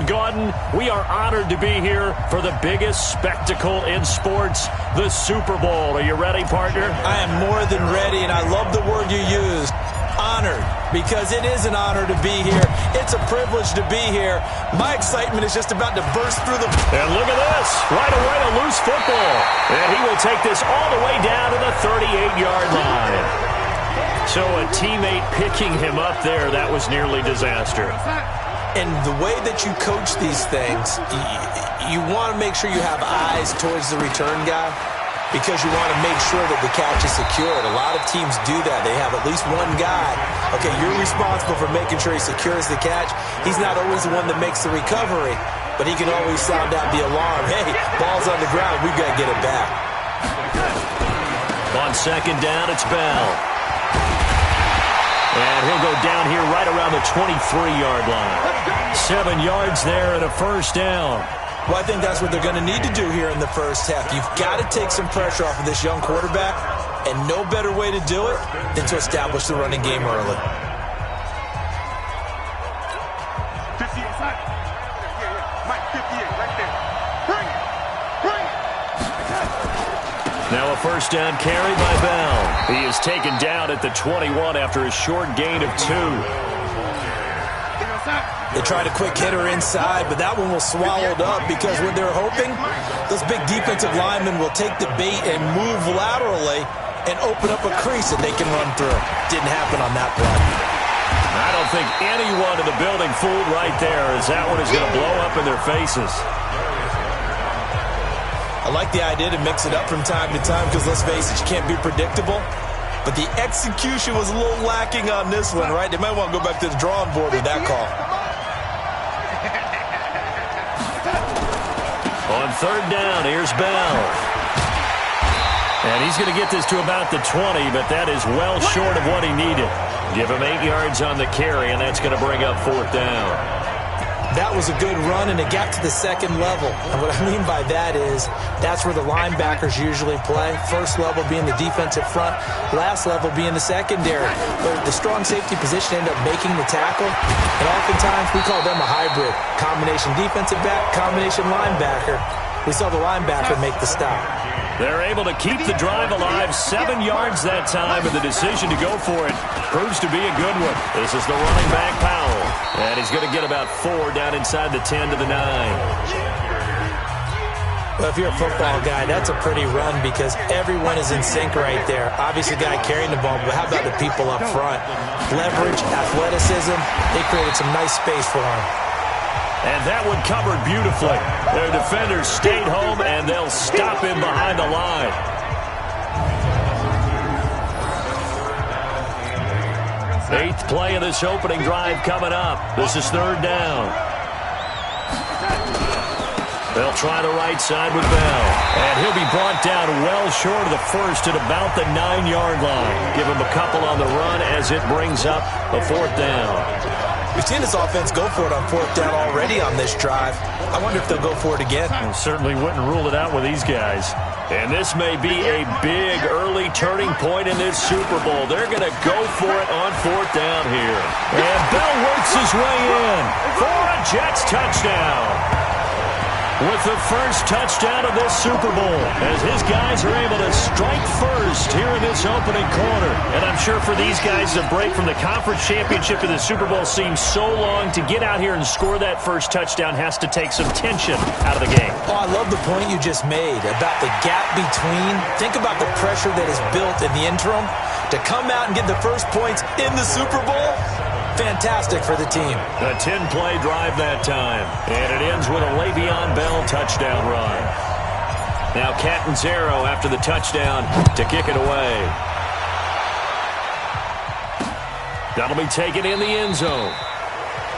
and Gordon, we are honored to be here for the biggest spectacle in sports, the Super Bowl. Are you ready, partner? I am more than ready, and I love the word you used, honored, because it is an honor to be here. It's a privilege to be here. My excitement is just about to burst through the... And look at this. Right away, a loose football. And he will take this all the way down to the 38-yard line. So a teammate picking him up there, that was nearly disaster. And the way that you coach these things, you want to make sure you have eyes towards the return guy because you want to make sure that the catch is secured. A lot of teams do that. They have at least one guy. Okay, you're responsible for making sure he secures the catch. He's not always the one that makes the recovery, but he can always sound out the alarm. Hey, ball's on the ground. We've got to get it back. On second down, it's Bell. And he'll go down here right around the 23-yard line. 7 yards there and a first down. Well, I think that's what they're going to need to do here in the first half. You've got to take some pressure off of this young quarterback, and no better way to do it than to establish the running game early. Now a first down carry by Bell. He is taken down at the 21 after a short gain of 2. They tried a quick hitter inside, but that one was swallowed up because what they're hoping, those big defensive linemen will take the bait and move laterally and open up a crease that they can run through. Didn't happen on that play. I don't think anyone in the building fooled right there, as that one is going to blow up in their faces. I like the idea to mix it up from time to time because, let's face it, you can't be predictable. But the execution was a little lacking on this one, right? They might want to go back to the drawing board with that call. On third down, here's Bell. And he's going to get this to about the 20, but that is well short of what he needed. Give him 8 yards on the carry, and that's going to bring up fourth down. That was a good run, and it got to the second level. And what I mean by that is that's where the linebackers usually play. First level being the defensive front, last level being the secondary. But the strong safety position ended up making the tackle, and oftentimes we call them a hybrid. Combination defensive back, combination linebacker. We saw the linebacker make the stop. They're able to keep the drive alive, 7 yards that time, and the decision to go for it proves to be a good one. This is the running back, Powell, and he's going to get about 4 down inside the 10 to the 9. Well, if you're a football guy, that's a pretty run because everyone is in sync right there. Obviously, the guy carrying the ball, but how about the people up front? Leverage, athleticism, they created some nice space for him. And that one covered beautifully. Their defenders stayed home, and they'll stop him behind the line. Eighth play of this opening drive coming up. This is third down. They'll try the right side with Bell. And he'll be brought down well short of the first at about the 9-yard line. Give him a couple on the run as it brings up a fourth down. We've seen this offense go for it on fourth down already on this drive. I wonder if they'll go for it again. Well, certainly wouldn't rule it out with these guys. And this may be a big early turning point in this Super Bowl. They're going to go for it on fourth down here. And Bell works his way in for a Jets touchdown. With the first touchdown of this Super Bowl, as his guys are able to strike first here in this opening quarter. And I'm sure for these guys, the break from the conference championship to the Super Bowl seems so long. To get out here and score that first touchdown has to take some tension out of the game. Oh, I love the point you just made about the gap between. Think about the pressure that is built in the interim. To come out and get the first points in the Super Bowl, fantastic for the team. A 10-play drive that time. And it ends with a Le'Veon Bell touchdown run. Now Catanzaro after the touchdown to kick it away. That'll be taken in the end zone.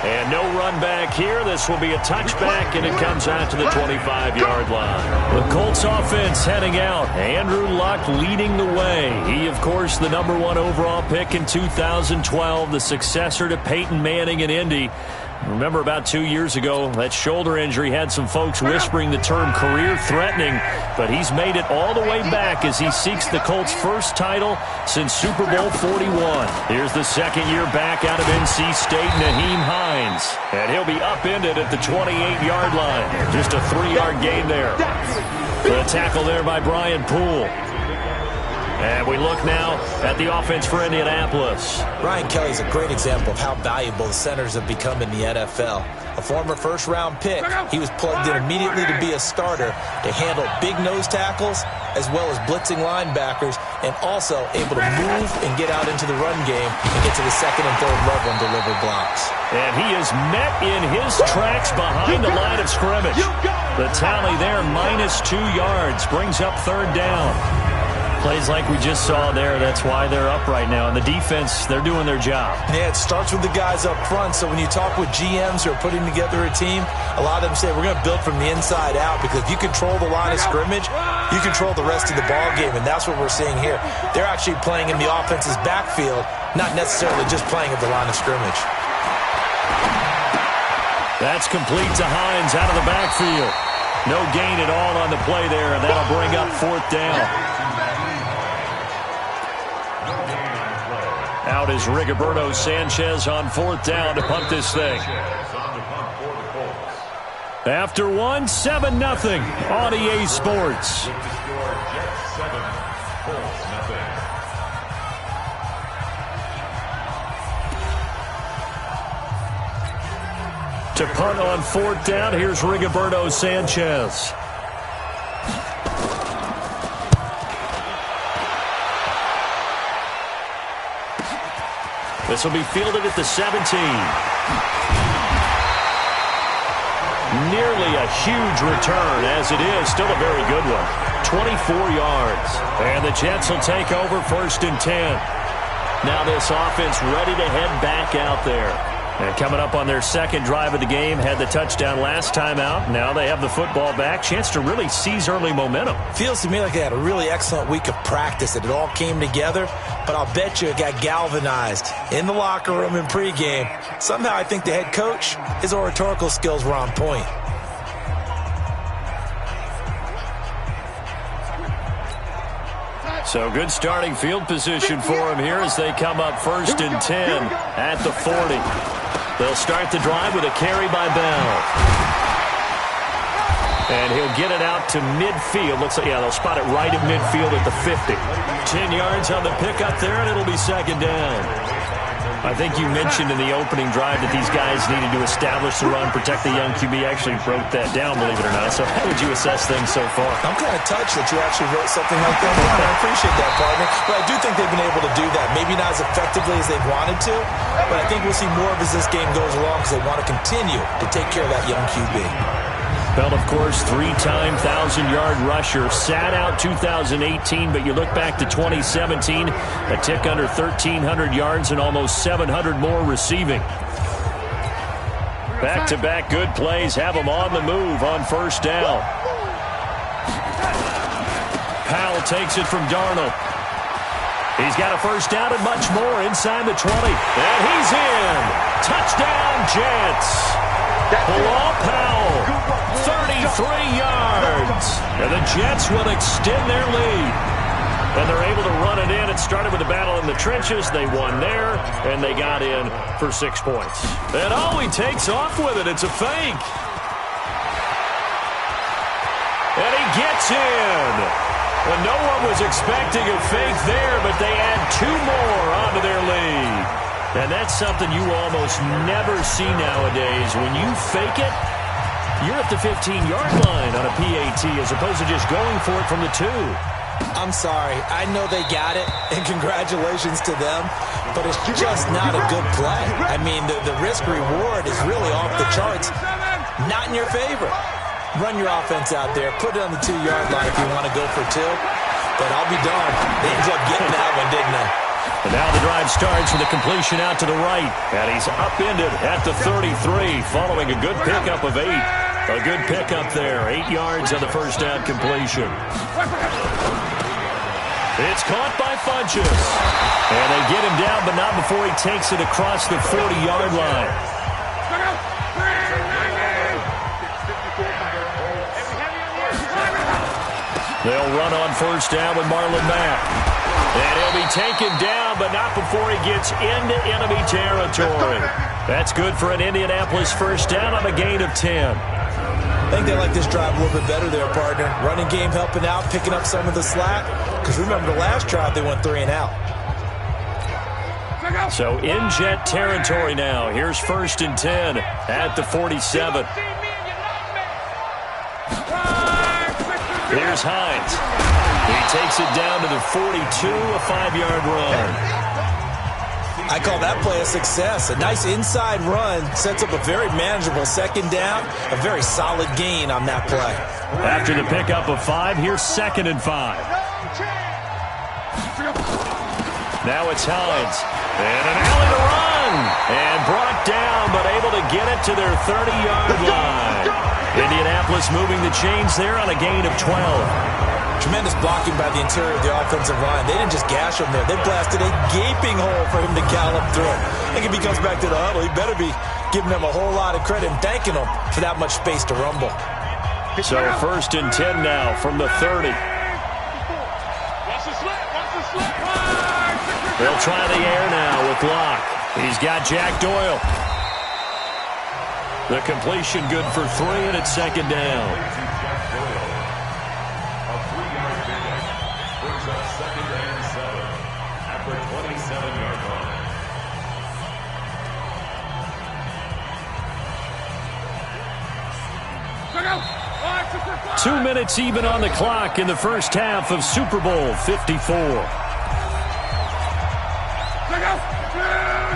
And no run back here. This will be a touchback, and it comes out to the 25-yard line. The Colts offense heading out. Andrew Luck leading the way. He, of course, the #1 overall pick in 2012, the successor to Peyton Manning in Indy. Remember about 2 years ago, that shoulder injury had some folks whispering the term career-threatening, but he's made it all the way back as he seeks the Colts' first title since Super Bowl 41. Here's the second year back out of NC State, Nyheim Hines. And he'll be upended at the 28-yard line. Just a 3-yard gain there. The tackle there by Brian Poole. And we look now at the offense for Indianapolis. Ryan Kelly's a great example of how valuable the centers have become in the NFL. A former first-round pick, he was plugged in immediately to be a starter to handle big nose tackles as well as blitzing linebackers, and also able to move and get out into the run game and get to the second and third level and deliver blocks. And he is met in his tracks behind the line of scrimmage. The tally there, -2 yards, brings up third down. Plays like we just saw there, that's why they're up right now. And the defense, they're doing their job. Yeah, it starts with the guys up front. So when you talk with GMs who are putting together a team, a lot of them say we're going to build from the inside out, because if you control the line of scrimmage, you control the rest of the ball game, and that's what we're seeing here. They're actually playing in the offense's backfield, not necessarily just playing at the line of scrimmage. That's complete to Hines out of the backfield. No gain at all on the play there, and that'll bring up fourth down. Out is Rigoberto Sanchez on fourth down to punt this thing. After one, 7-0 on EA Sports. To punt on fourth down, here's Rigoberto Sanchez. This will be fielded at the 17. Nearly a huge return, as it is. Still a very good one. 24 yards. And the Jets will take over first and 10. Now this offense ready to head back out there. And coming up on their second drive of the game, had the touchdown last time out. Now they have the football back. Chance to really seize early momentum. Feels to me like they had a really excellent week of practice, that it all came together. But I'll bet you it got galvanized in the locker room in pregame. Somehow I think the head coach, his oratorical skills were on point. So good starting field position for him here as they come up first and 10 at the 40. They'll start the drive with a carry by Bell. And he'll get it out to midfield. Looks like, yeah, they'll spot it right at midfield at the 50. 10 yards on the pickup there, and it'll be second down. I think you mentioned in the opening drive that these guys needed to establish the run, protect the young QB. Actually wrote that down, believe it or not. So how would you assess things so far? I'm kind of touched that you actually wrote something like that down. I appreciate that, partner. But I do think they've been able to do that. Maybe not as effectively as they've wanted to, but I think we'll see more of as this game goes along, because they want to continue to take care of that young QB. Bell, of course, three-time 1,000-yard rusher. Sat out 2018, but you look back to 2017, a tick under 1,300 yards and almost 700 more receiving. Back-to-back good plays have him on the move on first down. Powell takes it from Darnold. He's got a first down and much more inside the 20. And he's in. Touchdown, Jets. Bilal Powell, 33 yards. And the Jets will extend their lead. And they're able to run it in. It started with a battle in the trenches. They won there, and they got in for 6 points. And oh, he takes off with it. It's a fake. And he gets in. And no one was expecting a fake there, but they add 2 more onto their lead. And that's something you almost never see nowadays. When you fake it, you're at the 15-yard line on a PAT as opposed to just going for it from the 2. I'm sorry. I know they got it, and congratulations to them, but it's just not a good play. I mean, the risk-reward is really off the charts. Not in your favor. Run your offense out there. Put it on the 2-yard line if you want to go for 2. But I'll be darned. They ended up getting that one, didn't they? And now the drive starts with a completion out to the right. And he's upended at the 33 following a good pickup of 8. A good pickup there. 8 yards on the first down completion. It's caught by Funchess. And they get him down, but not before he takes it across the 40-yard line. They'll run on first down with Marlon Mack. And he'll be taken down, but not before he gets into enemy territory. That's good for an Indianapolis first down on a gain of 10. I think they like this drive a little bit better there, partner. Running game helping out, picking up some of the slack. Because remember, the last drive they went 3 and out. So in jet territory now. Here's first and 10 at the 47. Here's Hines. He takes it down to the 42, a 5-yard run. I call that play a success. A nice inside run sets up a very manageable second down. A very solid gain on that play. After the pickup of 5, here's second and 5. Now it's Hines. And an alley to run. And brought down, but able to get it to their 30-yard line. Indianapolis moving the chains there on a gain of 12. Tremendous blocking by the interior of the offensive line. They didn't just gash him there. They blasted a gaping hole for him to gallop through. I think if he comes back to the huddle, he better be giving them a whole lot of credit and thanking them for that much space to rumble. So first and 10 now from the 30. They'll try the air now with Locke. He's got Jack Doyle. The completion good for 3, and it's second down. 2 minutes even on the clock in the first half of Super Bowl 54.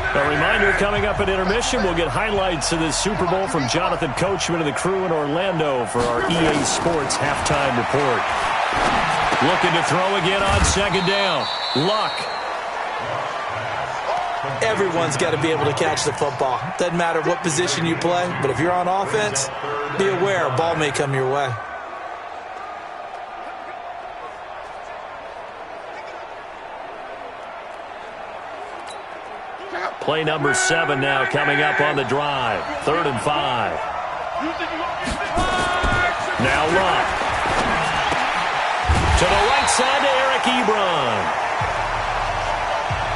A reminder, coming up at intermission, we'll get highlights of this Super Bowl from Jonathan Coachman and the crew in Orlando for our EA Sports halftime report. Looking to throw again on second down. Luck. Everyone's got to be able to catch the football. Doesn't matter what position you play, but if you're on offense, be aware a ball may come your way. Play number 7 now coming up on the drive. 3rd and 5. Now Luck. To the right side to Eric Ebron.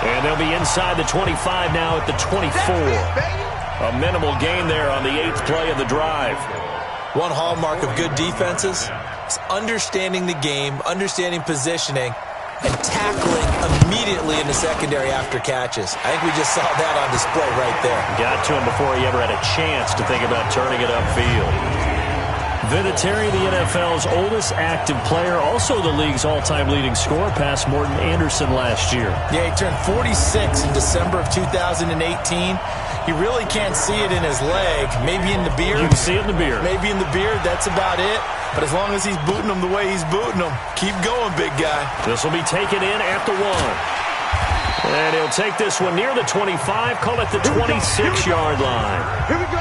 And they'll be inside the 25 now at the 24. A minimal gain there on the 8th play of the drive. One hallmark of good defenses is understanding the game, understanding positioning, and tackling immediately in the secondary after catches. I think we just saw that on display right there. Got to him before he ever had a chance to think about turning it upfield. Vinatieri, the NFL's oldest active player, also the league's all-time leading scorer, past Morton Anderson last year. Yeah, he turned 46 in December of 2018. You really can't see it in his leg. Maybe in the beard. You can see it in the beard. Maybe in the beard. That's about it. But as long as he's booting them the way he's booting them, keep going, big guy. This will be taken in at the 1. And he'll take this one near the 25, call it the 26-yard line. Here we go.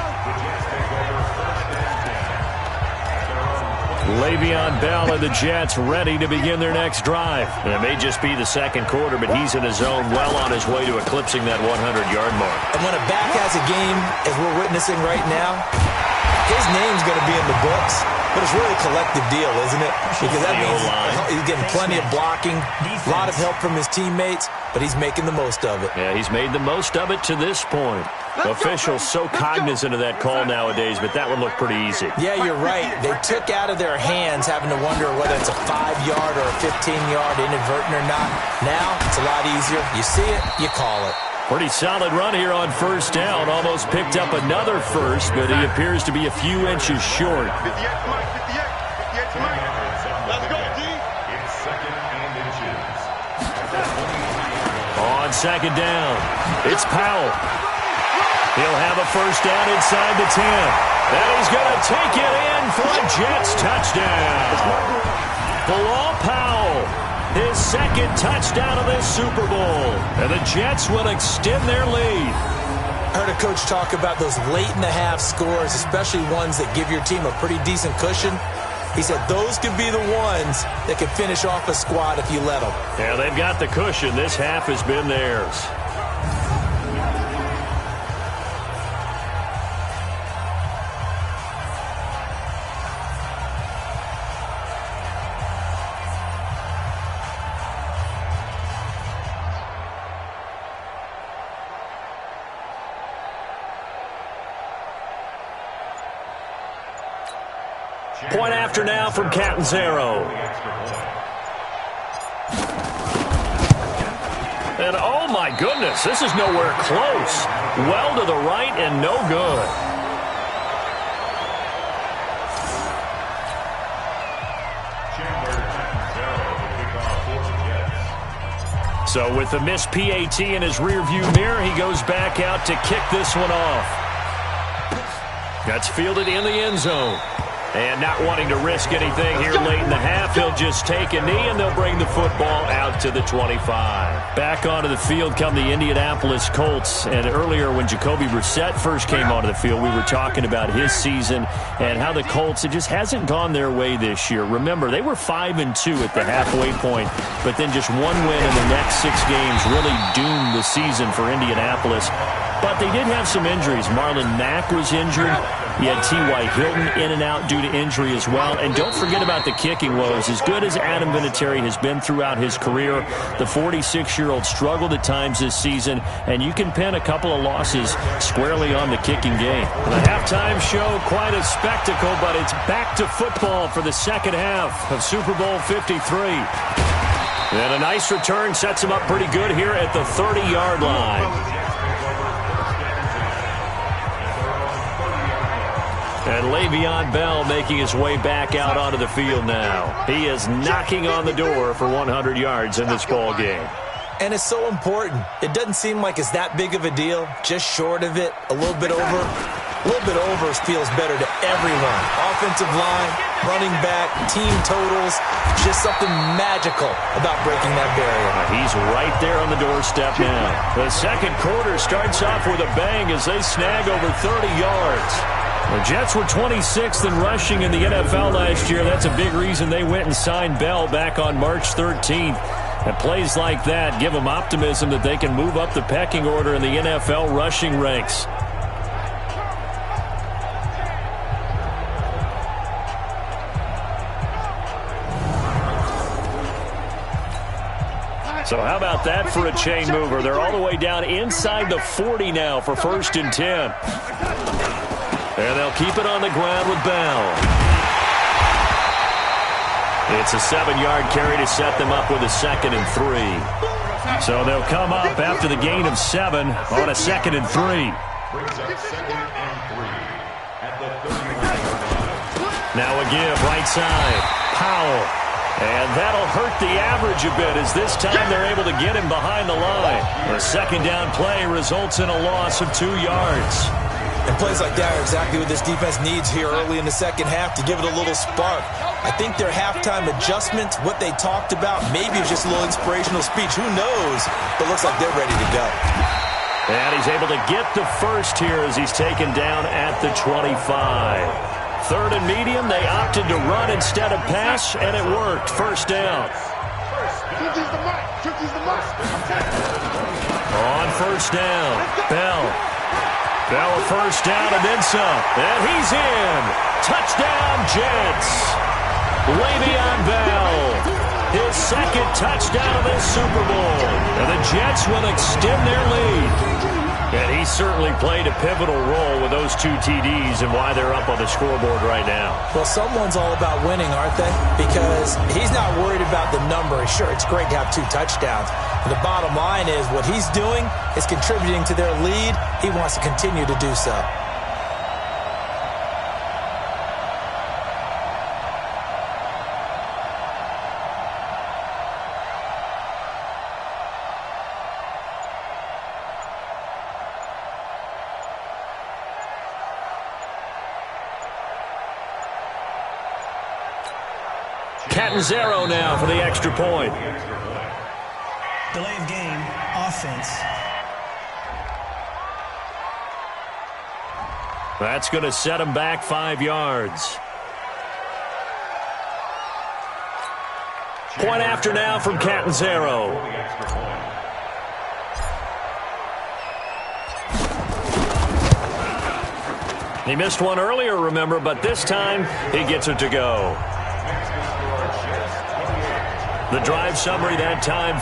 Le'Veon Bell and the Jets ready to begin their next drive. And it may just be the second quarter, but he's in his zone, well on his way to eclipsing that 100-yard mark. And when a back has a game, as we're witnessing right now, his name's going to be in the books. But it's really a collective deal, isn't it? Because that means he's getting plenty of blocking, a lot of help from his teammates, but he's making the most of it. Yeah, he's made the most of it to this point. Officials so cognizant of that call nowadays, but that would look pretty easy. Yeah, you're right. They took out of their hands having to wonder whether it's a 5-yard or a 15-yard inadvertent or not. Now, it's a lot easier. You see it, you call it. Pretty solid run here on first down. Almost picked up another first, but he appears to be a few inches short. 58 to Mike, 58 to Mike. Let's go, D. It's second and inches. On second down, it's Powell. He'll have a first down inside the 10. And he's going to take it in for a Jets touchdown. Bilal Powell, his second touchdown of this Super Bowl. And the Jets will extend their lead. I heard a coach talk about those late-in-the-half scores, especially ones that give your team a pretty decent cushion. He said those could be the ones that could finish off a squad if you let them. Yeah, they've got the cushion. This half has been theirs. Point after now from Catanzaro. And oh my goodness, this is nowhere close. Well to the right and no good. So with the missed PAT in his rearview mirror, he goes back out to kick this one off. That's fielded in the end zone. And not wanting to risk anything here late in the half, he'll just take a knee, and they'll bring the football out to the 25. Back onto the field come the Indianapolis Colts. And earlier when Jacoby Brissett first came onto the field, we were talking about his season and how the Colts, it just hasn't gone their way this year. Remember, they were 5-2 at the halfway point, but then just one win in the next 6 games really doomed the season for Indianapolis. But they did have some injuries. Marlon Mack was injured. You had T.Y. Hilton in and out due to injury as well. And don't forget about the kicking woes. As good as Adam Vinatieri has been throughout his career, the 46-year-old struggled at times this season, and you can pin a couple of losses squarely on the kicking game. The halftime show, quite a spectacle, but it's back to football for the second half of Super Bowl 53. And a nice return sets him up pretty good here at the 30-yard line. And Le'Veon Bell making his way back out onto the field now. He is knocking on the door for 100 yards in this ball game. And it's so important. It doesn't seem like it's that big of a deal. Just short of it, a little bit over. A little bit over feels better to everyone. Offensive line, running back, team totals. Just something magical about breaking that barrier. He's right there on the doorstep now. The second quarter starts off with a bang as they snag over 30 yards. The Jets were 26th in rushing in the NFL last year. That's a big reason they went and signed Bell back on March 13th. And plays like that give them optimism that they can move up the pecking order in the NFL rushing ranks. So how about that for a chain mover? They're all the way down inside the 40 now for 1st and 10. And they'll keep it on the ground with Bell. It's a 7-yard carry to set them up with a 2nd and 3. So they'll come up after the gain of 7 on a 2nd and 3. Now a give right side. Powell. And that'll hurt the average a bit as this time they're able to get him behind the line. A 2nd down play results in a loss of 2 yards. And plays like that are exactly what this defense needs here early in the second half to give it a little spark. I think their halftime adjustment, what they talked about, maybe it's just a little inspirational speech. Who knows? But looks like they're ready to go. And he's able to get the first here as he's taken down at the 25. 3rd and medium, they opted to run instead of pass, and it worked. 1st down. On 1st down, Bell, a 1st down and then some. And he's in. Touchdown, Jets. Le'Veon Bell, his 2nd touchdown of this Super Bowl. And the Jets will extend their lead. And he certainly played a pivotal role with those 2 TDs and why they're up on the scoreboard right now. Well, someone's all about winning, aren't they? Because he's not worried about the number. Sure, it's great to have 2 touchdowns. And the bottom line is what he's doing is contributing to their lead. He wants to continue to do so. Catanzaro now for the extra point. Delay of game, offense. That's going to set him back 5 yards. Point after now from Catanzaro. He missed one earlier, remember, but this time he gets it to go. The drive summary that time.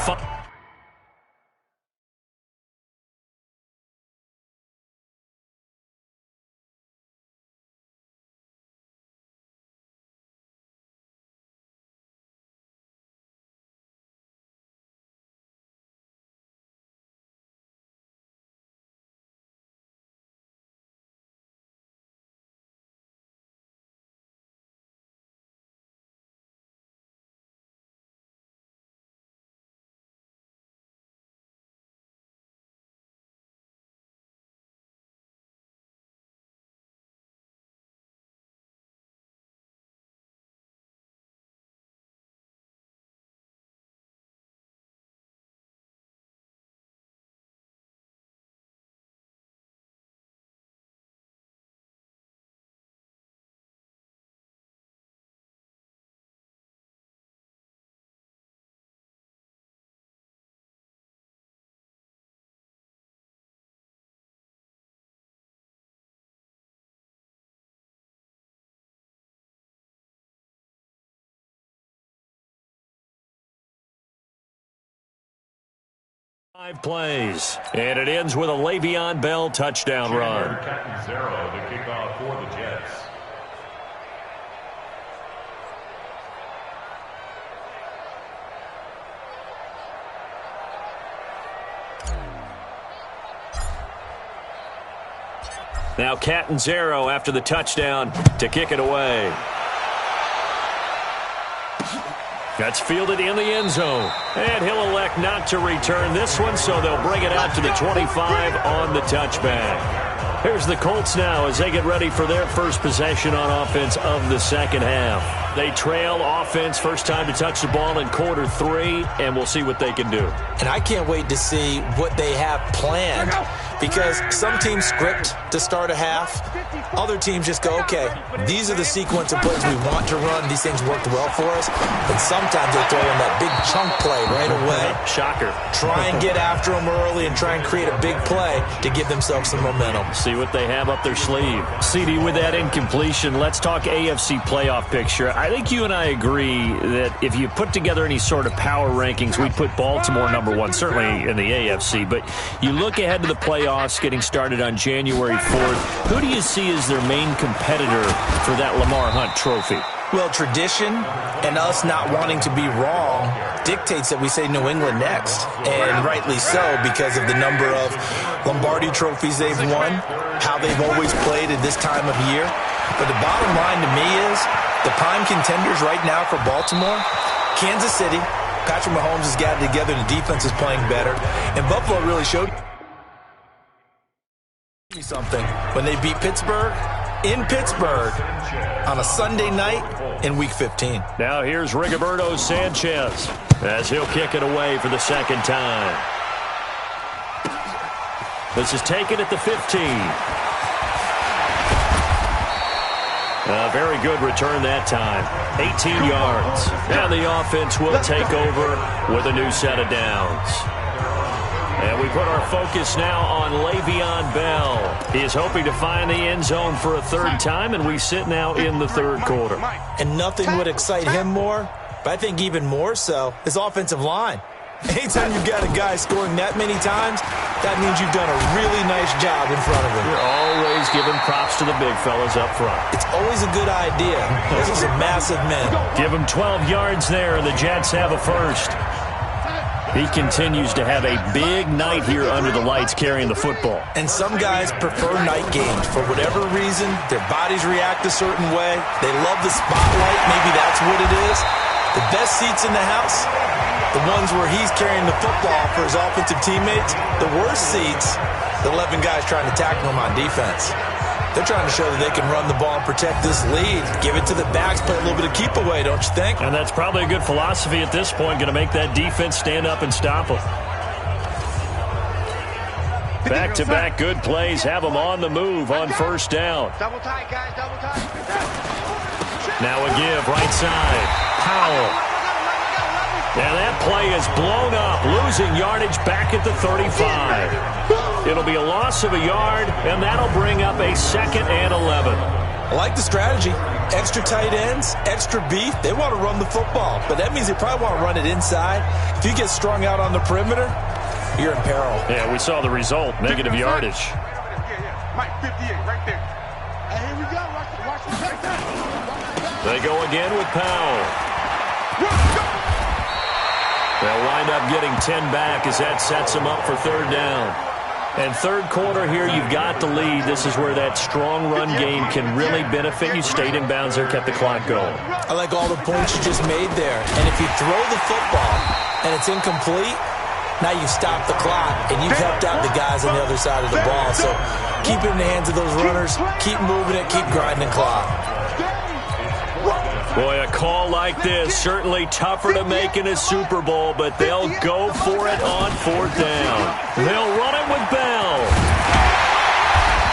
5 plays, and it ends with a Le'Veon Bell touchdown run. Catanzaro to kick off for the Jets. Now Catanzaro after the touchdown to kick it away. That's fielded in the end zone. And he'll elect not to return this one, so they'll bring it out to the 25 on the touchback. Here's the Colts now as they get ready for their first possession on offense of the second half. They trail offense, first time to touch the ball in quarter 3, and we'll see what they can do. And I can't wait to see what they have planned, because some teams script to start a half. Other teams just go, okay, these are the sequence of plays we want to run. These things worked well for us. But sometimes they throw in that big chunk play right away. Shocker. Try and get after them early and try and create a big play to give themselves some momentum. See what they have up their sleeve. CD, with that incompletion, let's talk AFC playoff picture. I think you and I agree that if you put together any sort of power rankings, we'd put Baltimore number 1, certainly in the AFC. But you look ahead to the playoffs getting started on January 4th. Who do you see as their main competitor for that Lamar Hunt trophy? Well, tradition and us not wanting to be wrong dictates that we say New England next. And rightly so, because of the number of Lombardi trophies they've won, how they've always played at this time of year. But the bottom line to me is the prime contenders right now for Baltimore, Kansas City. Patrick Mahomes has got it together. The defense is playing better. And Buffalo really showed me something when they beat Pittsburgh in Pittsburgh on a Sunday night in Week 15. Now here's Rigoberto Sanchez as he'll kick it away for the second time. This is taken at the 15. A very good return that time. 18 yards. Now the offense will take over with a new set of downs. And we put our focus now on Le'Veon Bell. He is hoping to find the end zone for a third time, and we sit now in the third quarter. And nothing would excite him more, but I think even more so, his offensive line. Anytime you've got a guy scoring that many times, that means you've done a really nice job in front of him. You're always giving props to the big fellas up front. It's always a good idea. Those are some massive men. Give him 12 yards there, and the Jets have a first. He continues to have a big night here under the lights carrying the football. And some guys prefer night games. For whatever reason, their bodies react a certain way. They love the spotlight. Maybe that's what it is. The best seats in the house, the ones where he's carrying the football for his offensive teammates. The worst seats, the 11 guys trying to tackle him on defense. They're trying to show that they can run the ball and protect this lead. Give it to the backs, play a little bit of keep away, don't you think? And that's probably a good philosophy at this point, going to make that defense stand up and stop them. Back-to-back good plays have them on the move on first down. Double tight, guys, double tight. Now a give, right side. Powell. And that play is blown up, losing yardage back at the 35. It'll be a loss of a yard, and that'll bring up a 2nd and 11. I like the strategy. Extra tight ends, extra beef. They want to run the football, but that means they probably want to run it inside. If you get strung out on the perimeter, you're in peril. Yeah, we saw the result, negative yardage. Yeah. Mike, 58, right there. And here we go. Watch the right there. They go again with Powell. They'll wind up getting 10 back as that sets them up for third down. And third quarter here, you've got the lead. This is where that strong run game can really benefit you. Stayed in bounds there, kept the clock going. I like all the points you just made there. And if you throw the football and it's incomplete, now you stop the clock and you've helped out the guys on the other side of the ball. So keep it in the hands of those runners. Keep moving it. Keep grinding clock. Boy, a call like this, certainly tougher to make in a Super Bowl, but they'll go for it on fourth down. They'll run it with Bell.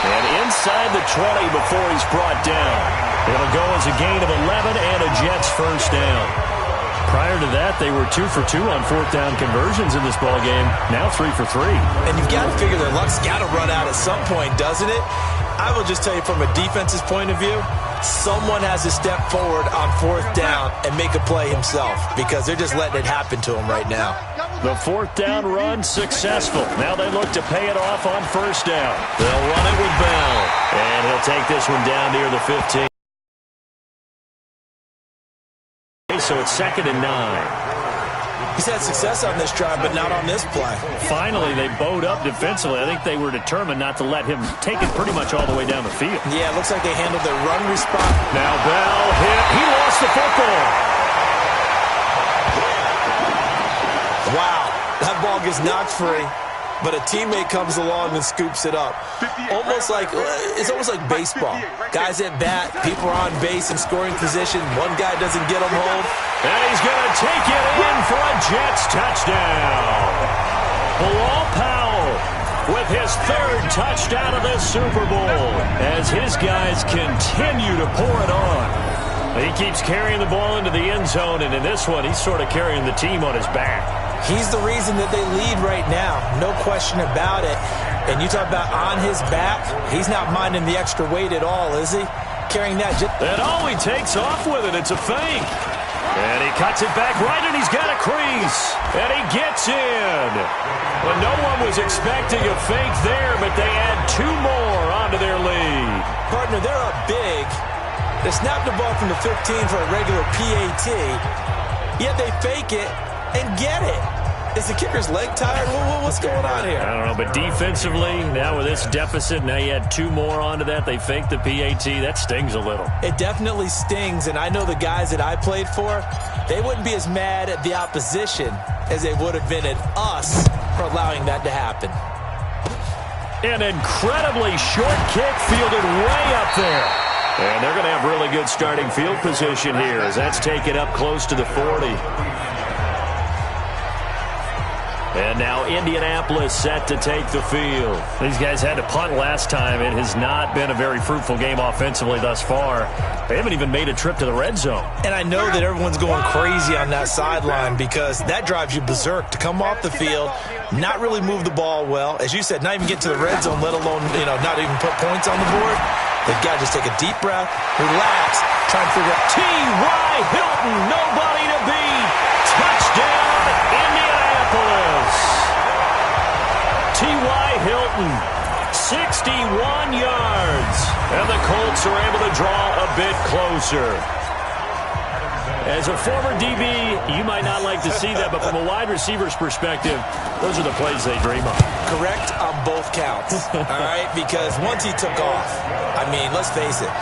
And inside the 20 before he's brought down. It'll go as a gain of 11 and a Jets first down. Prior to that, they were 2 for 2 on fourth down conversions in this ballgame. Now 3 for 3. And you've got to figure their luck's got to run out at some point, doesn't it? I will just tell you from a defense's point of view, someone has to step forward on fourth down and make a play himself because they're just letting it happen to him right now. The fourth down run successful. Now they look to pay it off on first down. They'll run it with Bell. And he'll take this one down near the 15. So it's 2nd and 9. He's had success on this drive, but not on this play. Finally, they bowed up defensively. I think they were determined not to let him take it pretty much all the way down the field. Yeah, it looks like they handled their run response. Now Bell hit. He lost the football. Wow, that ball gets knocked free, but a teammate comes along and scoops it up. It's almost like baseball. Guys at bat, people are on base in scoring position. One guy doesn't get them home. And he's going to take it in for a Jets touchdown. Bilal Powell with his 3rd touchdown of this Super Bowl as his guys continue to pour it on. He keeps carrying the ball into the end zone, and in this one, he's sort of carrying the team on his back. He's the reason that they lead right now, no question about it. And you talk about on his back, he's not minding the extra weight at all, is he? Carrying that. And he takes off with it. It's a fake. And he cuts it back right, and he's got a crease. And he gets in. Well, no one was expecting a fake there, but they add 2 more onto their lead. Partner, they're up big. They snap the ball from the 15 for a regular PAT, yet they fake it and get it. Is the kicker's leg tired? What's going on here? I don't know, but defensively, now with this deficit, now you add 2 more onto that. They fake the PAT. That stings a little. It definitely stings, and I know the guys that I played for, they wouldn't be as mad at the opposition as they would have been at us for allowing that to happen. An incredibly short kick fielded way up there. And they're going to have really good starting field position here as that's taken up close to the 40. And now Indianapolis set to take the field. These guys had to punt last time. It has not been a very fruitful game offensively thus far. They haven't even made a trip to the red zone. And I know that everyone's going crazy on that sideline because that drives you berserk to come off the field, not really move the ball well. As you said, not even get to the red zone, let alone, not even put points on the board. They've got to just take a deep breath, relax, try and figure out. T.Y. Hilton, nobody to beat. Touchdown, Indianapolis. T.Y. Hilton, 61 yards. And the Colts are able to draw a bit closer. As a former DB, you might not like to see that, but from a wide receiver's perspective, those are the plays they dream of. Correct on both counts, all right? Because once he took off, I mean, let's face it,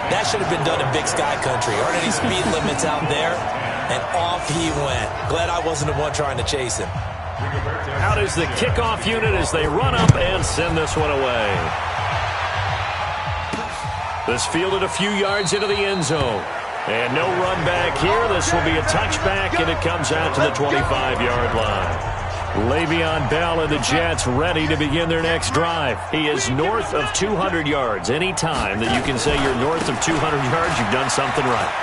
that should have been done in Big Sky Country. Aren't any speed limits out there? And off he went. Glad I wasn't the one trying to chase him. Out is the kickoff unit as they run up and send this one away. This fielded a few yards into the end zone. And no run back here. This will be a touchback, and it comes out to the 25-yard line. Le'Veon Bell and the Jets ready to begin their next drive. He is north of 200 yards. Any time that you can say you're north of 200 yards, you've done something right.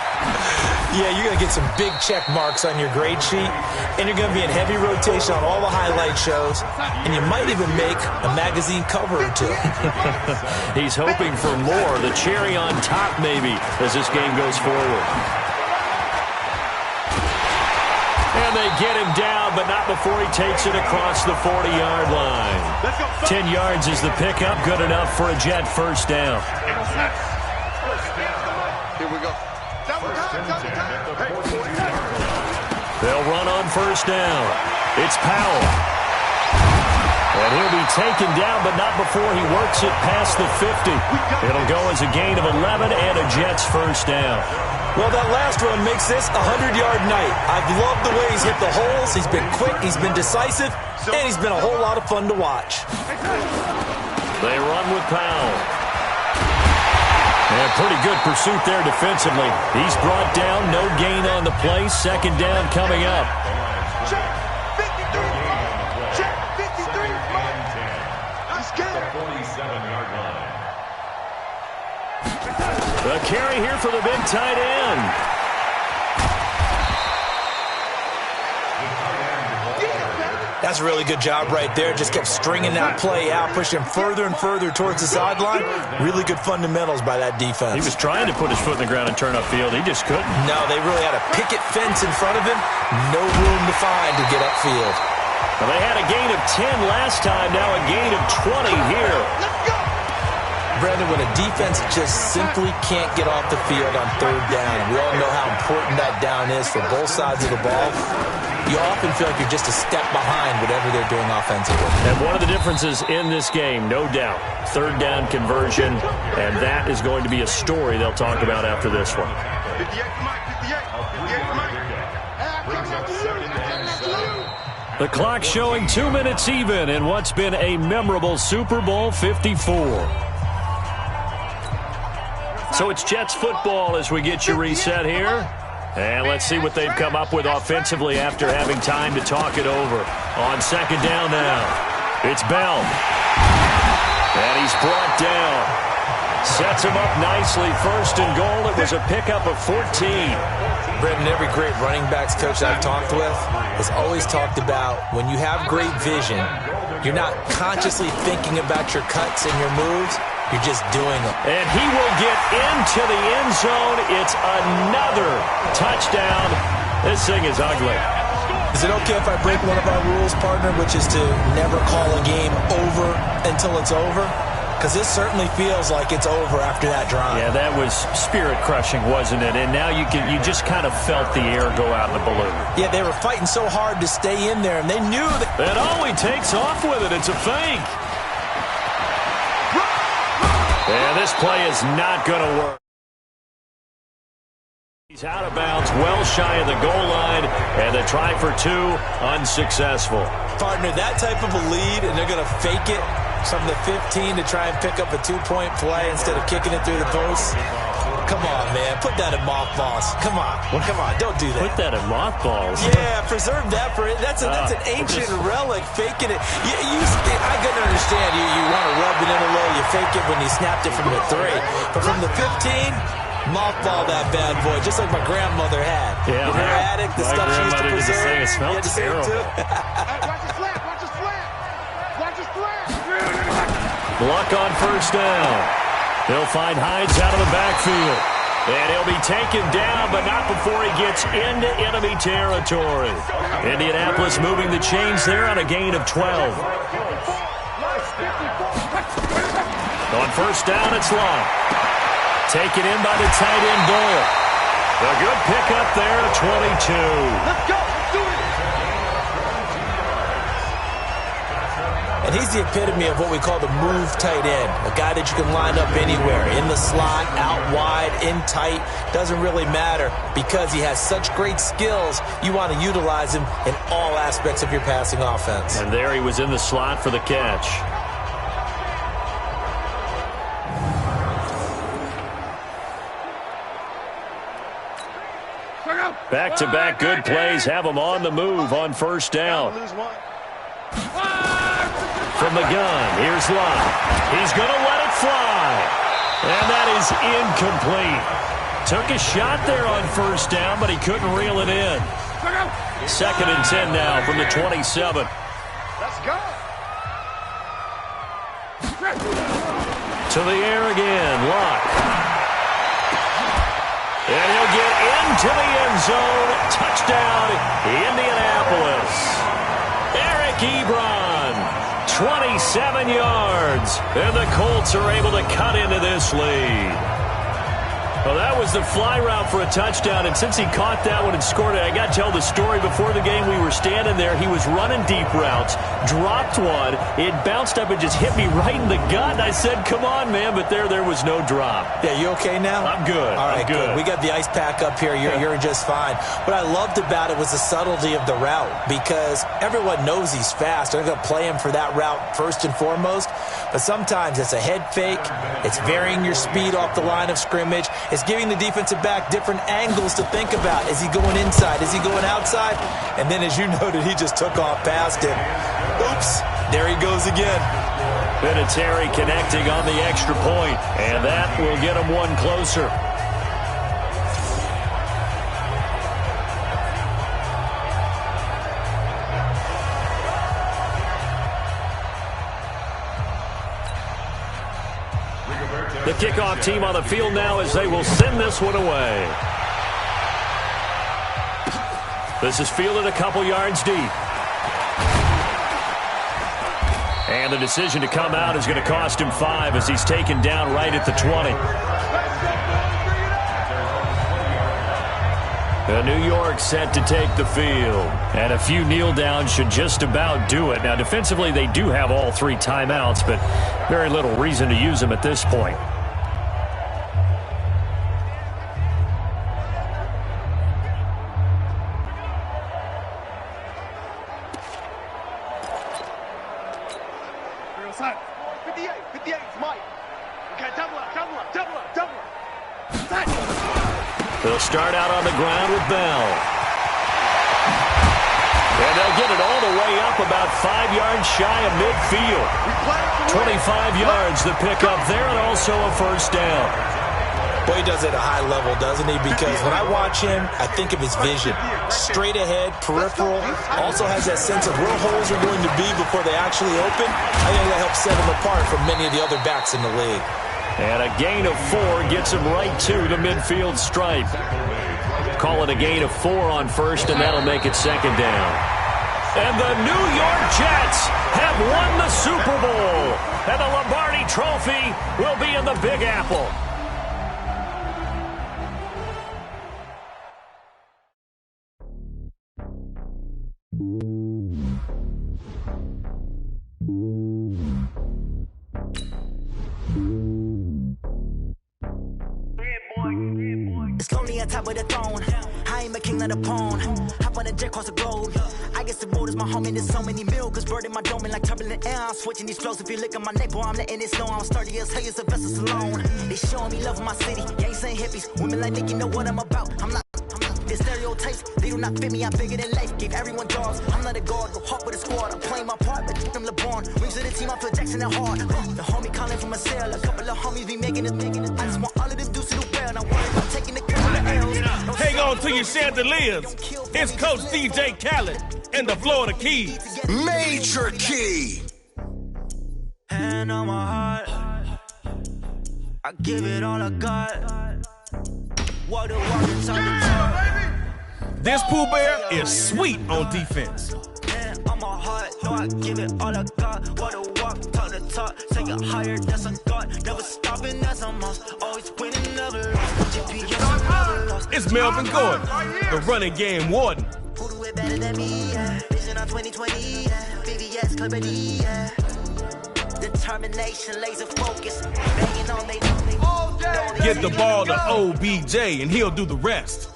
Yeah, you're going to get some big check marks on your grade sheet, and you're going to be in heavy rotation on all the highlight shows, and you might even make a magazine cover or 2. He's hoping for more, the cherry on top maybe, as this game goes forward. And they get him down, but not before he takes it across the 40-yard line. 10 yards is the pickup, good enough for a Jet first down. Here we go. They'll run on first down. It's Powell. And he'll be taken down, but not before he works it past the 50. It'll go as a gain of 11 and a Jets first down. Well, that last run makes this a 100-yard night. I've loved the way he's hit the holes. He's been quick, he's been decisive, and he's been a whole lot of fun to watch. They run with Powell. And pretty good pursuit there defensively. He's brought down, no gain on the play. Second down coming up. Check 53. Check 53. Let's get it. 47-yard line. The carry here for the big tight end. That's a really good job right there. Just kept stringing that play out, pushing him further and further towards the sideline. Really good fundamentals by that defense. He was trying to put his foot in the ground and turn upfield. He just couldn't. No, they really had a picket fence in front of him. No room to find to get upfield. Well, they had a gain of 10 last time, now a gain of 20 here. Brandon, when a defense just simply can't get off the field on third down, and we all know how important that down is for both sides of the ball, you often feel like you're just a step behind whatever they're doing offensively. And one of the differences in this game, no doubt, third down conversion, and that is going to be a story they'll talk about after this one. 58 for Mike, 58. 58 for Mike. The clock showing 2 minutes even in what's been a memorable Super Bowl 54. So it's Jets football as we get you reset here. And let's see what they've come up with offensively after having time to talk it over. On second down now, it's Bell. And he's brought down. Sets him up nicely. First and goal. It was a pickup of 14. Brendan, every great running backs coach I've talked with has always talked about when you have great vision, you're not consciously thinking about your cuts and your moves. You're just doing them. And he will get into the end zone. It's another touchdown. This thing is ugly. Is it okay if I break one of our rules, partner, which is to never call a game over until it's over? Because this certainly feels like it's over after that drive. Yeah, that was spirit-crushing, wasn't it? And now you just kind of felt the air go out in the balloon. Yeah, they were fighting so hard to stay in there, and they knew that. And all he takes off with it, it's a fake. And this play is not going to work. He's out of bounds, well shy of the goal line, and the try for two, unsuccessful. Partner, that type of a lead, and they're going to fake it from the 15 to try and pick up a two-point play instead of kicking it through the post. Come on, man. Put that in mothballs. Come on. Come on. Don't do that. Put that in mothballs? Yeah, preserve that for it. That's an ancient relic, faking it. I can understand you want to rub it in a little. You fake it when you snapped it from the 3. But from the 15, mothball that bad boy, just like my grandmother had. Yeah. In her attic, the stuff she used to preserve. It smelled terrible. Watch his flat. Watch his flat. Watch his flat. Luck on first down. He'll find Hines out of the backfield. And he'll be taken down, but not before he gets into enemy territory. Indianapolis moving the chains there on a gain of 12. On first down, it's Long. Taken in by the tight end, Doyle. A good pickup there at 22. Let's go. Let's do it. And he's the epitome of what we call the move tight end, a guy that you can line up anywhere, in the slot, out wide, in tight, doesn't really matter because he has such great skills. You want to utilize him in all aspects of your passing offense. And there he was in the slot for the catch. Back-to-back good plays have him on the move on first down. From the gun, here's Lott. He's going to let it fly. And that is incomplete. Took a shot there on first down, but he couldn't reel it in. Second and 10 now from the 27. Let's go. To the air again, Lott. And he'll get into the end zone. Touchdown, Indianapolis. Eric Ebron. 27 yards, and the Colts are able to cut into this lead. Well, that was the fly route for a touchdown, and since he caught that one and scored it, I got to tell the story. Before the game, we were standing there. He was running deep routes, dropped one. It bounced up and just hit me right in the gut. I said, come on, man, but there was no drop. Yeah, you okay now? I'm good. All right, good. We got the ice pack up here. You're just fine. What I loved about it was the subtlety of the route because everyone knows he's fast. They're going to play him for that route first and foremost, but sometimes it's a head fake. It's varying your speed off the line of scrimmage. It's giving the defensive back different angles to think about. Is he going inside? Is he going outside? And then, as you noted, he just took off past him. Oops, there he goes again. Vinatieri connecting on the extra point, and that will get him one closer. The kickoff team on the field now as they will send this one away. This is fielded a couple yards deep. And the decision to come out is going to cost him 5 as he's taken down right at the 20. New York set to take the field. And a few kneel downs should just about do it. Now, defensively, they do have all 3 timeouts, but very little reason to use them at this point. Son, 58 is Mike. Okay, double up. They'll start out on the ground with Bell. And they'll get it all the way up about 5 yards shy of midfield. 25 yards the pick up there, and also a first down. Boy, he does it at a high level, doesn't he? Because when I watch him, I think of his vision. Straight ahead, peripheral, also has that sense of where holes are going to be before they actually open. I think that helps set him apart from many of the other backs in the league. And a gain of 4 gets him right to the midfield stripe. Call it a gain of 4 on first, and that'll make it second down. And the New York Jets have won the Super Bowl. And the Lombardi Trophy will be in the Big Apple. It's lonely on top of the throne. I ain't a king, not a pawn. Hop on a jet across the globe. I guess the world is my home and there's so many milks. Bird in my dome and like turbulent air. I'm switching these flows. If you look at my neck, boy, I'm letting it snow. I'm sturdy as hell as a vessel alone. They showing me love in my city. Gangs ain't hippies. Women like Nick, you know what I'm about. I'm not. The stereotypes, they do not fit me. I'm bigger than life. Gave everyone jobs. I'm not a guard. Go hard with a squad. I'm playing my part, but I'm LeBron. Rings to the team. I feel Jackson and hard. The homie calling from a cell. A couple of homies be making it. I just want all of them dudes to do well. Now worry about taking the couple of L's. Hang on to your chandeliers. It's Coach DJ Khaled and the Florida Keys. Major Key. Hand on my heart. I give it all I got. Walk the walk and talk the talk. This Pooh Bear is sweet on defense. Hand on my heart. No, I give it all I got. Walk the walk, talk the talk. Take it higher, that's a God. Never stopping, that's a must. Always winning, never lost. GPS, never lost. It's Melvin Gordon, the running game warden. Who do it better than me? Vision on 2020. VVS, Clarity. Determination, laser focus. Banging on they. Get the ball to OBJ and he'll do the rest.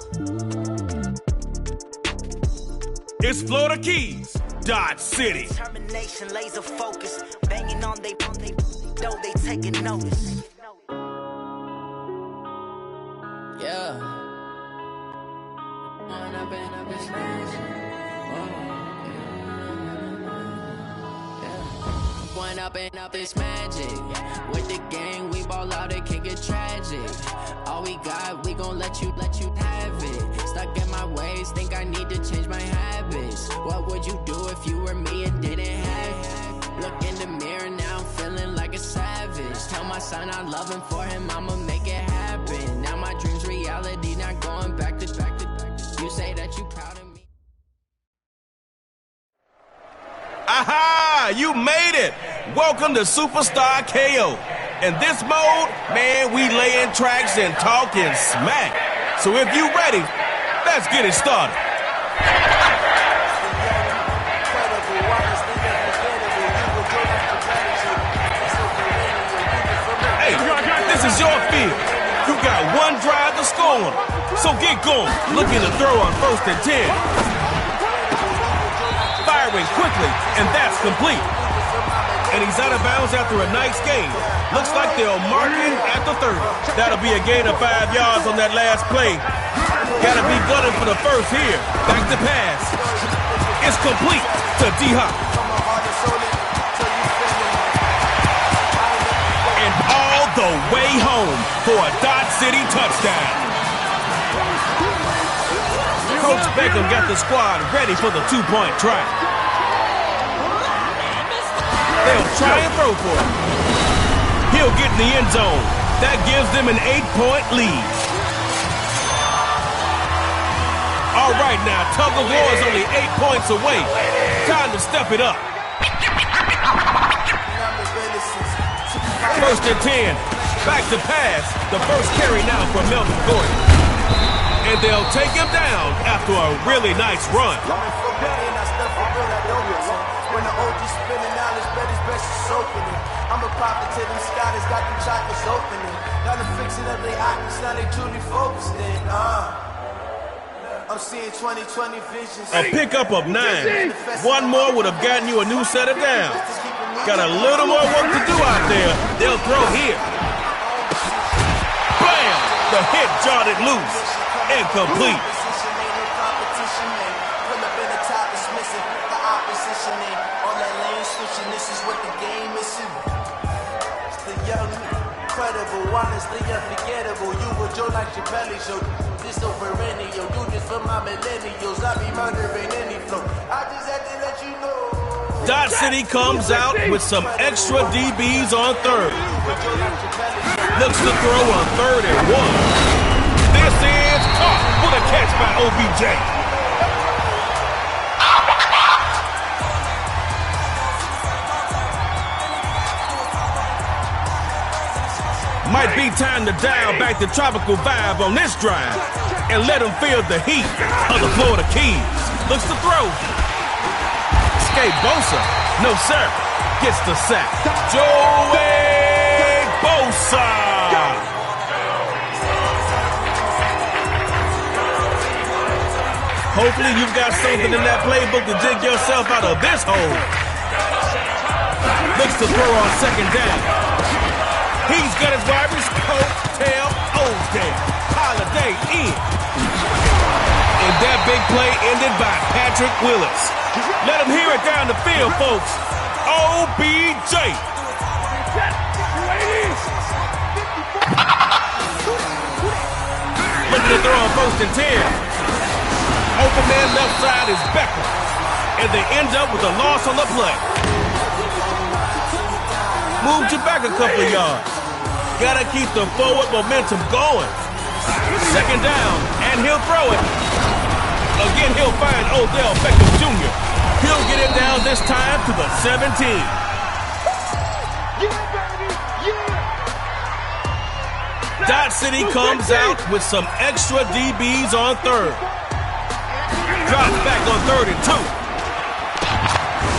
It's Florida Keys, Dodge City. Determination, laser focus. Banging on they know they taking notice. Yeah. One up and up, it's magic. With the gang, we ball out, it can get tragic. All we got, we gon' let you have it. Stuck in my ways, think I need to change my habits. What would you do if you were me and didn't have it? Look in the mirror now, I'm feeling like a savage. Tell my son I love him, for him I'ma make it happen. Now my dream's reality, not going back to. You say that you proud of me. Aha! You made it! Welcome to Superstar KO. In this mode, man, we laying tracks and talking smack. So if you ready, let's get it started. Hey, this is your field. You got one drive to score on. So get going. Looking to throw on 1st and 10. Firing quickly, and that's complete. And he's out of bounds after a nice gain. Looks like they'll mark him at the 30. That'll be a gain of 5 yards on that last play. Gotta be gunning for the first here. Back to pass. It's complete to D-Hop. And all the way home for a Dodge City touchdown. Coach Beckham got the squad ready for the 2-point try. They'll try and throw for it. He'll get in the end zone. That gives them an 8-point lead. All right now, tug of war is only 8 points away. Time to step it up. First and 10. Back to pass. The first carry now for Melvin Gordon. And they'll take him down after a really nice run. When the OG spinning out, his bed is best is opening. I'm a prophet to them scholars, got them chakras opening. Got them fixing up their eyes, now they truly focused in. I'm seeing 2020 visions. A pickup of 9. One more would have gotten you a new set of downs. Got a little more work to do out there. They'll throw here. Bam! The hit jarred it loose. Incomplete. This is what the game is. It's the young, incredible, honestly unforgettable. You were Joe like your belly show. This so perennial. Do this for my millennials. I be murdering any flow. I just had to let you know. Dot City comes out with some extra DBs on third. Looks to throw on 3rd and 1. This is caught with a catch by OBJ. Might be time to dial back the tropical vibe on this drive and let them feel the heat of the Florida Keys. Looks to throw. Escape Bosa. No, sir. Gets the sack. Joey Bosa. Hopefully you've got something in that playbook to dig yourself out of this hole. Looks to throw on 2nd down. He's got his wide coat, tail, Oldale, Holiday in. And that big play ended by Patrick Willis. Let him hear it down the field, folks. OBJ. Looking to throw on 1st and 10. Open man left side is Beckham. And they end up with a loss on the play. Moved you back a couple of yards. Gotta keep the forward momentum going. 2nd down, and he'll throw it. Again, he'll find Odell Beckham Jr. He'll get it down this time to the 17. Dot City comes out with some extra DBs on 3rd. Drops back on 3rd and 2.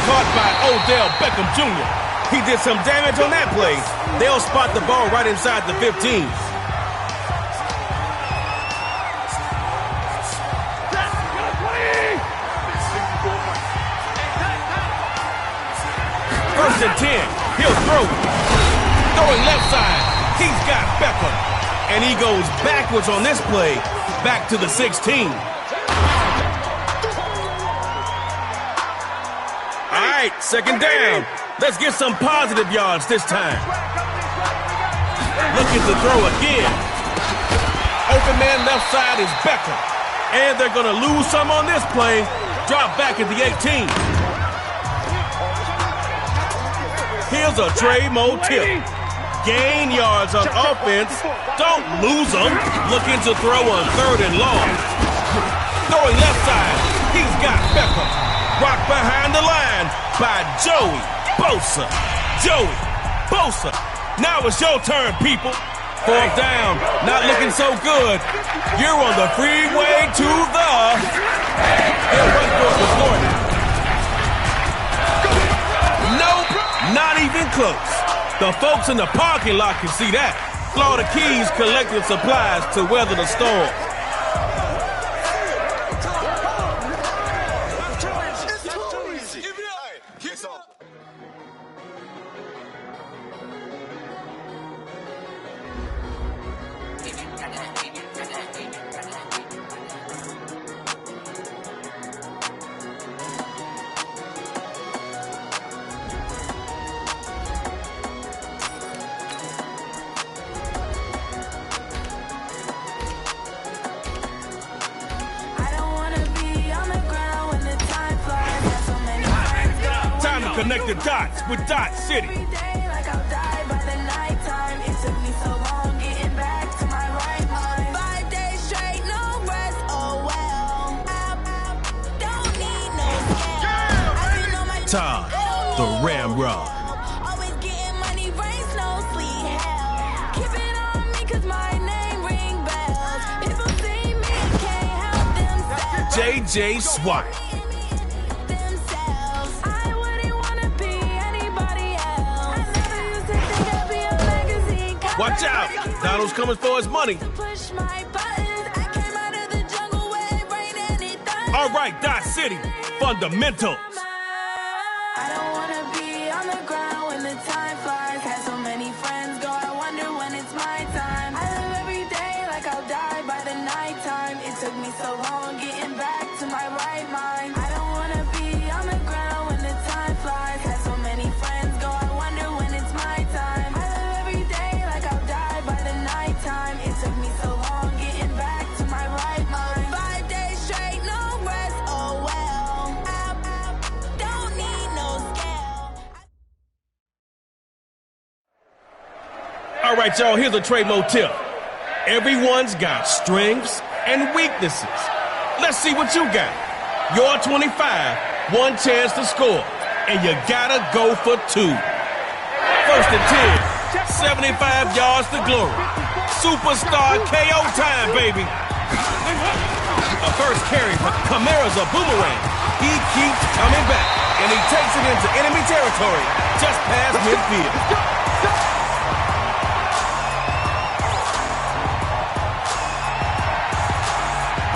Caught by Odell Beckham Jr. He did some damage on that play. They'll spot the ball right inside the 15. 1st and 10. He'll throw it. Throwing left side. He's got Beckham. And he goes backwards on this play. Back to the 16. All right, 2nd down. Let's get some positive yards this time. Looking to throw again. Open man left side is Beckham. And they're going to lose some on this play. Drop back at the 18. Here's a Trey Moe tip. Gain yards on offense. Don't lose them. Looking to throw on 3rd and long. Throwing left side. He's got Beckham. Rock behind the line by Joey Bosa. Joey Bosa. Now it's your turn, people. 4th down. Not looking so good. You're on the freeway to the... He'll run for it this morning. Nope. Not even close. The folks in the parking lot can see that. Florida Keys collecting supplies to weather the storm. Connect the dots with Dot City. Todd, the Ramrod. JJ Swat. Watch out. Donald's coming for his money. All right, Dot City, fundamentals. I don't wanna be on the ground when the time flies. Had so many friends go, I wonder when it's my time. I live every day like I'll die by the nighttime. It took me so long getting back to my right mind. I don't wanna be on the ground when the time flies. Had so many friends go, I wonder when it's my time. I live every day like I'll die by the nighttime. It took me so long getting back to my right mind. 5 days straight, no rest, oh well. I don't need no scale. All right, y'all, here's a trade motif. Everyone's got strengths and weaknesses. Let's see what you got. You're 25, one chance to score, and you gotta go for 2. First and 10, 75 yards to glory. Superstar KO time, baby. A first carry for Kamara's a boomerang. He keeps coming back, and he takes it into enemy territory just past midfield.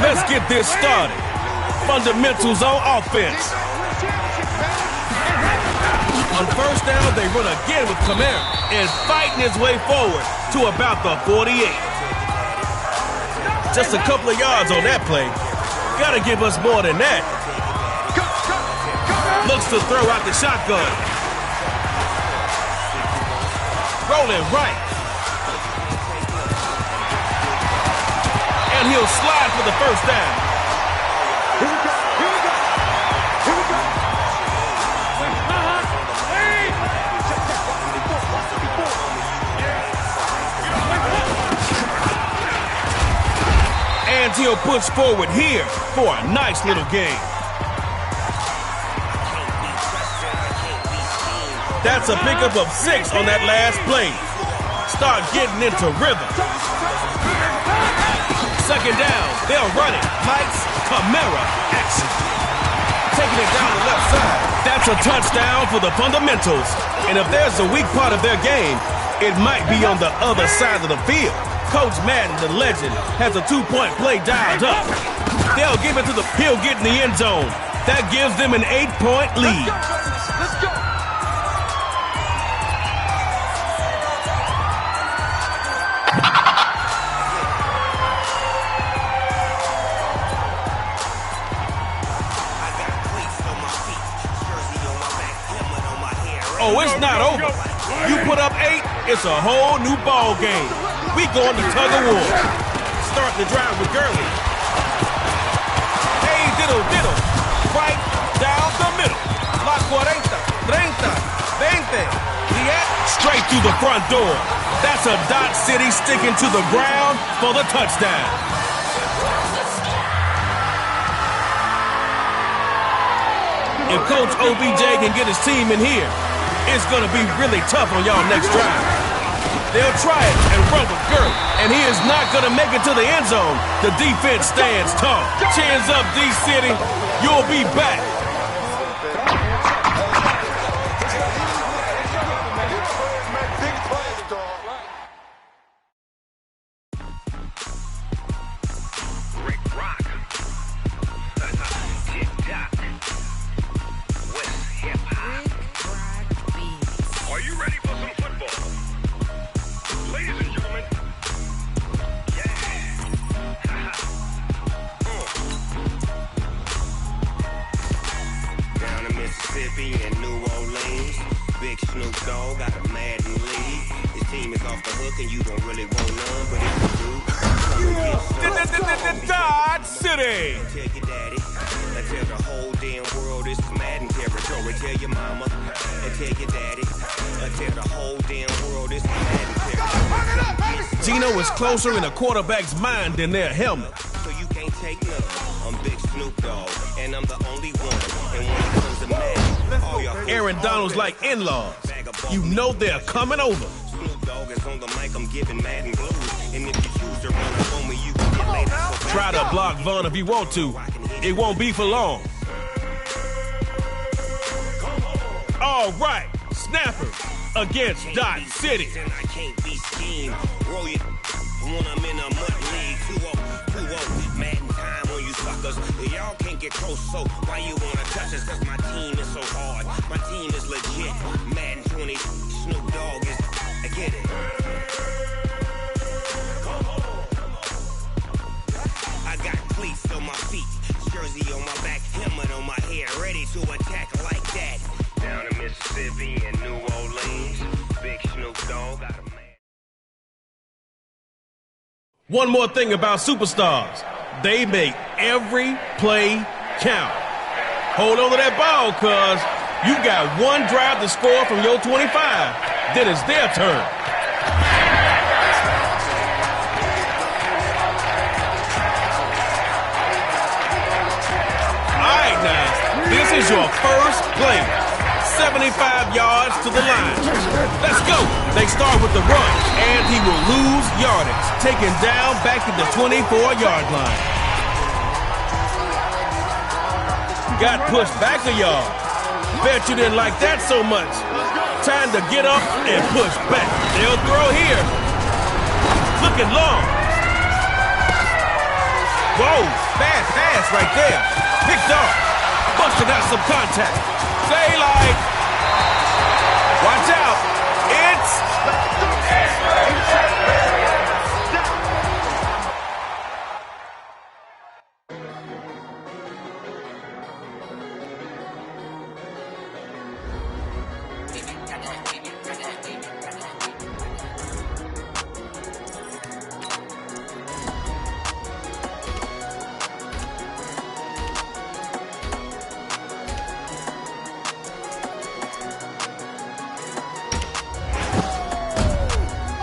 Let's get this started. Fundamentals on offense. On first down, they run again with Kamara and fighting his way forward to about the 48. Just a couple of yards on that play. Gotta give us more than that. Looks to throw out the shotgun. Rolling right. And he'll slide for the first down. Here we go. Here we go. Here we go. And he'll push forward here for a nice little gain. That's a pickup of 6 on that last play. Start getting into rhythm. Second down, they'll run it. Lights, Kamara, action. Taking it down the left side. That's a touchdown for the fundamentals. And if there's a weak part of their game, it might be on the other side of the field. Coach Madden, the legend, has a 2-point play dialed up. They'll give it to he'll get in the end zone. That gives them an 8-point lead. Let's go. Oh, it's not over. You put up 8, it's a whole new ball game. We going to tug of war. Start the drive with Gurley. Hey, diddle, diddle. Right down the middle. La 40, 30, 20. Straight through the front door. That's a Dot City sticking to the ground for the touchdown. If Coach OBJ can get his team in here, it's going to be really tough on y'all next drive. They'll try it and run with Gurley, and he is not going to make it to the end zone. The defense stands tall. Chins up, D-City. You'll be back. And New Orleans, Big Snoop Dogg got a Madden lead. His team is off the hook and you don't really want none, but if you do, come and get some. Dot City. Tell your daddy, and tell the whole damn world it's Madden territory. Tell your mama, and tell your daddy, and tell the whole damn world it's Madden territory. Gino is closer in a quarterback's mind than their helmet. So you can't take none. I'm Big Snoop Dogg, and I'm the only one. And when it comes to Madden, Aaron Donald's like in-laws. You know they're coming over. Snoop Dogg is on the mic, I'm giving Madden blues. And if you choose to run up on me, you can get later. Try to block Vaughn if you want to. it won't be for long. All right, Snappers against Dot City. I can't be schemed. Roll it when I'm in a mud league. 2-0, Madden time on you suckers. Y'all can't get close, so why you wanna touch us? Cause my team is so hard. My team is legit. Madden 20, Snoop Dogg is. I get it. I got cleats on my feet, jersey on my back, helmet on my head, ready to attack like that. Down in Mississippi and New Orleans, big Snoop Dogg got a man. One more thing about superstars. They make every play count. Hold on to that ball, cuz you got one drive to score from your 25. Then it's their turn. All right, now, this is your first play. 75 yards to the line. Let's go. They start with the run, and he will lose yardage, taken down back to the 24-yard line. Got pushed back a yard. Bet you didn't like that so much. Time to get up and push back. They'll throw here. Looking long. Whoa, bad pass right there. Picked off. Busted out some contact. Daylight. Watch out. It's...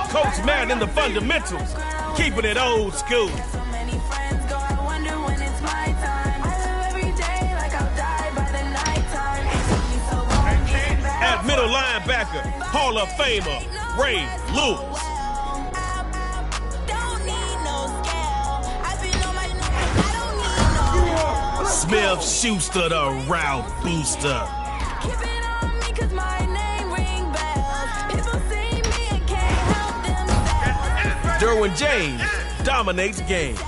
Coach Matt in the fundamentals, keeping it old school. At middle linebacker, Hall of Famer, Ray Lewis. Smith-Schuster, the route booster. Derwin James dominates games.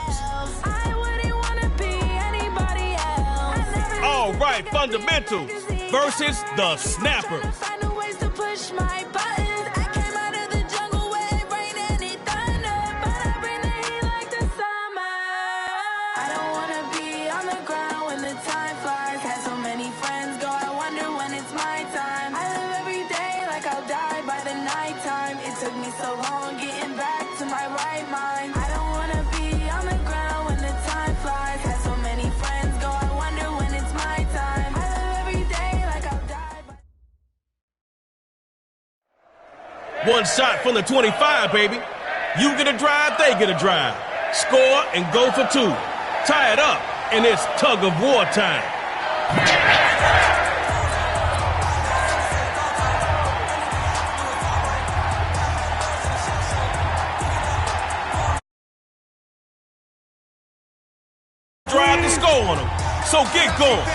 All right, fundamentals versus the Snappers. One shot from the 25, baby. You get a drive, they get a drive. Score and go for two. Tie it up, and it's tug of war time. Drive to score on them, so get going.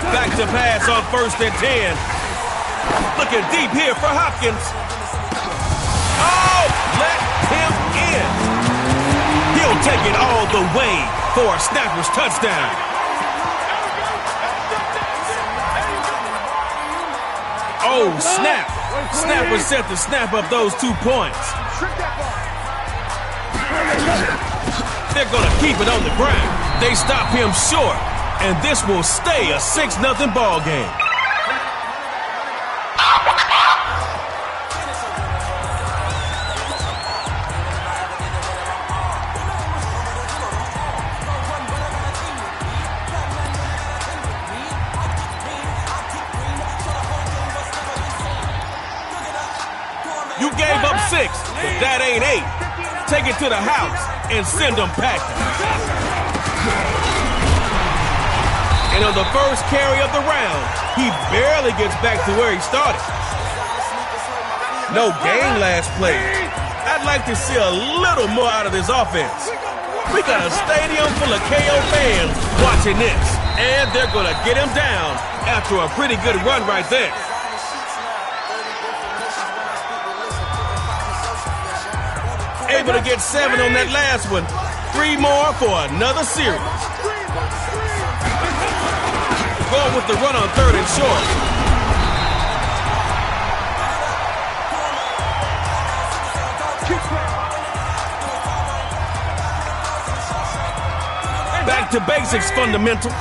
Back to pass on 1st and 10. Looking deep here for Hopkins. Oh, let him in. He'll take it all the way for a Snappers touchdown. Oh, snap. Snappers set to snap up those 2 points. They're going to keep it on the ground. They stop him short. And this will stay a 6-0 ball game. You gave up 6, but that ain't 8. Take it to the house and send them packing. And on the first carry of the round, he barely gets back to where he started. No gain last play. I'd like to see a little more out of this offense. We got a stadium full of KO fans watching this, and they're going to get him down after a pretty good run right there. Able to get 7 on that last one. 3 more for another series. Going with the run on 3rd and short. Back to basics fundamentals.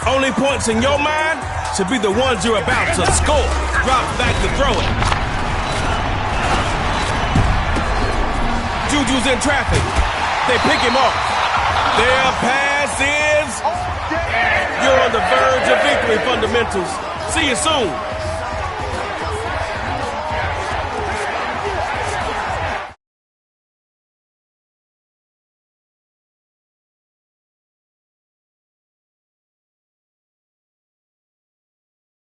Only points in your mind should be the ones you're about to score. Drop back to throw it. Juju's in traffic. They pick him off. Their pass is... You're on the verge of victory, fundamentals. See you soon.